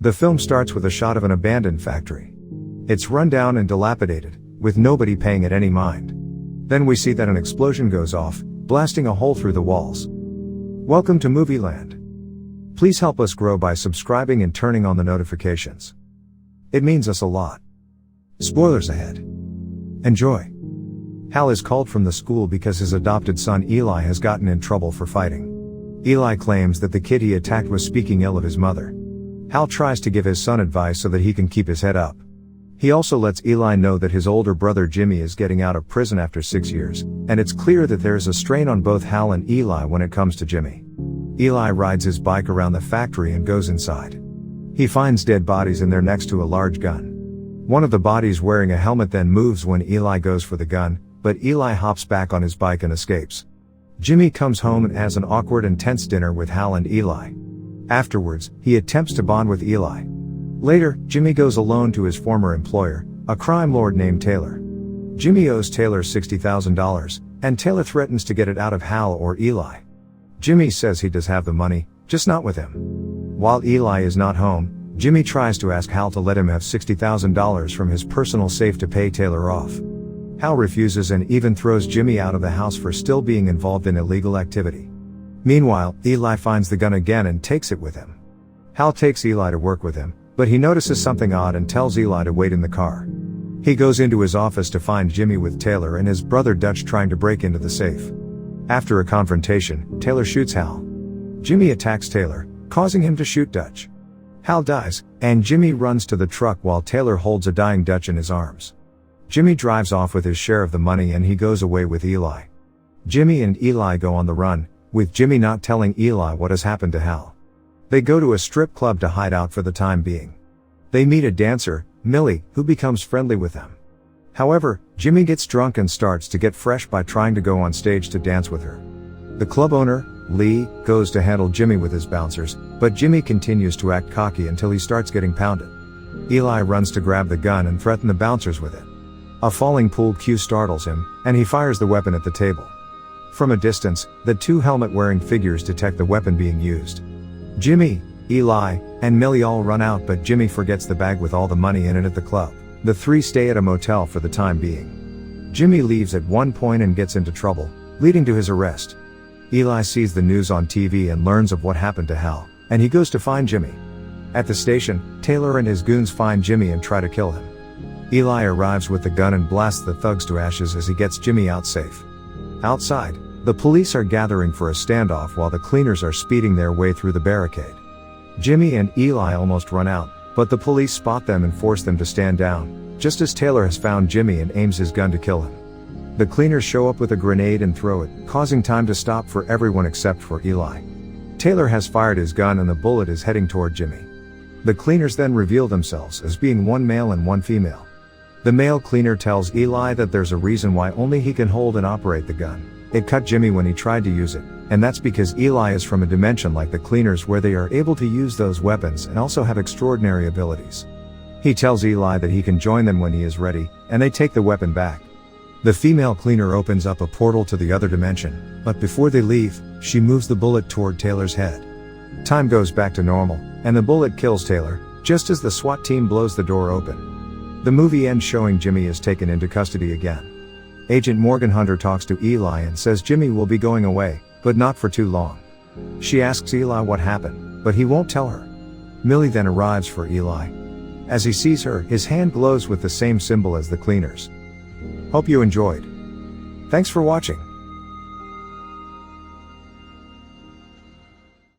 The film starts with a shot of an abandoned factory. It's run down and dilapidated, with nobody paying it any mind. Then we see that an explosion goes off, blasting a hole through the walls. Welcome to Movie Land. Please help us grow by subscribing and turning on the notifications. It means us a lot. Spoilers ahead. Enjoy. Hal is called from the school because his adopted son Eli has gotten in trouble for fighting. Eli claims that the kid he attacked was speaking ill of his mother. Hal tries to give his son advice so that he can keep his head up. He also lets Eli know that his older brother Jimmy is getting out of prison after 6 years, and it's clear that there is a strain on both Hal and Eli when it comes to Jimmy. Eli rides his bike around the factory and goes inside. He finds dead bodies in there next to a large gun. One of the bodies wearing a helmet then moves when Eli goes for the gun, but Eli hops back on his bike and escapes. Jimmy comes home and has an awkward and tense dinner with Hal and Eli. Afterwards, he attempts to bond with Eli. Later, Jimmy goes alone to his former employer, a crime lord named Taylor. Jimmy owes Taylor $60,000, and Taylor threatens to get it out of Hal or Eli. Jimmy says he does have the money, just not with him. While Eli is not home, Jimmy tries to ask Hal to let him have $60,000 from his personal safe to pay Taylor off. Hal refuses and even throws Jimmy out of the house for still being involved in illegal activity. Meanwhile, Eli finds the gun again and takes it with him. Hal takes Eli to work with him, but he notices something odd and tells Eli to wait in the car. He goes into his office to find Jimmy with Taylor and his brother Dutch trying to break into the safe. After a confrontation, Taylor shoots Hal. Jimmy attacks Taylor, causing him to shoot Dutch. Hal dies, and Jimmy runs to the truck while Taylor holds a dying Dutch in his arms. Jimmy drives off with his share of the money and he goes away with Eli. Jimmy and Eli go on the run, with Jimmy not telling Eli what has happened to Hal. They go to a strip club to hide out for the time being. They meet a dancer, Millie, who becomes friendly with them. However, Jimmy gets drunk and starts to get fresh by trying to go on stage to dance with her. The club owner, Lee, goes to handle Jimmy with his bouncers, but Jimmy continues to act cocky until he starts getting pounded. Eli runs to grab the gun and threaten the bouncers with it. A falling pool cue startles him, and he fires the weapon at the table. From a distance, the two helmet-wearing figures detect the weapon being used. Jimmy, Eli, and Millie all run out, but Jimmy forgets the bag with all the money in it at the club. The three stay at a motel for the time being. Jimmy leaves at one point and gets into trouble, leading to his arrest. Eli sees the news on TV and learns of what happened to Hal, and he goes to find Jimmy. At the station, Taylor and his goons find Jimmy and try to kill him. Eli arrives with the gun and blasts the thugs to ashes as he gets Jimmy out safe. Outside, the police are gathering for a standoff while the cleaners are speeding their way through the barricade. Jimmy and Eli almost run out, but the police spot them and force them to stand down, just as Taylor has found Jimmy and aims his gun to kill him. The cleaners show up with a grenade and throw it, causing time to stop for everyone except for Eli. Taylor has fired his gun and the bullet is heading toward Jimmy. The cleaners then reveal themselves as being one male and one female. The male cleaner tells Eli that there's a reason why only he can hold and operate the gun. It cut Jimmy when he tried to use it, and that's because Eli is from a dimension like the cleaners where they are able to use those weapons and also have extraordinary abilities. He tells Eli that he can join them when he is ready, and they take the weapon back. The female cleaner opens up a portal to the other dimension, but before they leave, she moves the bullet toward Taylor's head. Time goes back to normal, and the bullet kills Taylor, just as the SWAT team blows the door open. The movie ends showing Jimmy is taken into custody again. Agent Morgan Hunter talks to Eli and says Jimmy will be going away, but not for too long. She asks Eli what happened, but he won't tell her. Millie then arrives for Eli. As he sees her, his hand glows with the same symbol as the cleaners. Hope you enjoyed. Thanks for watching.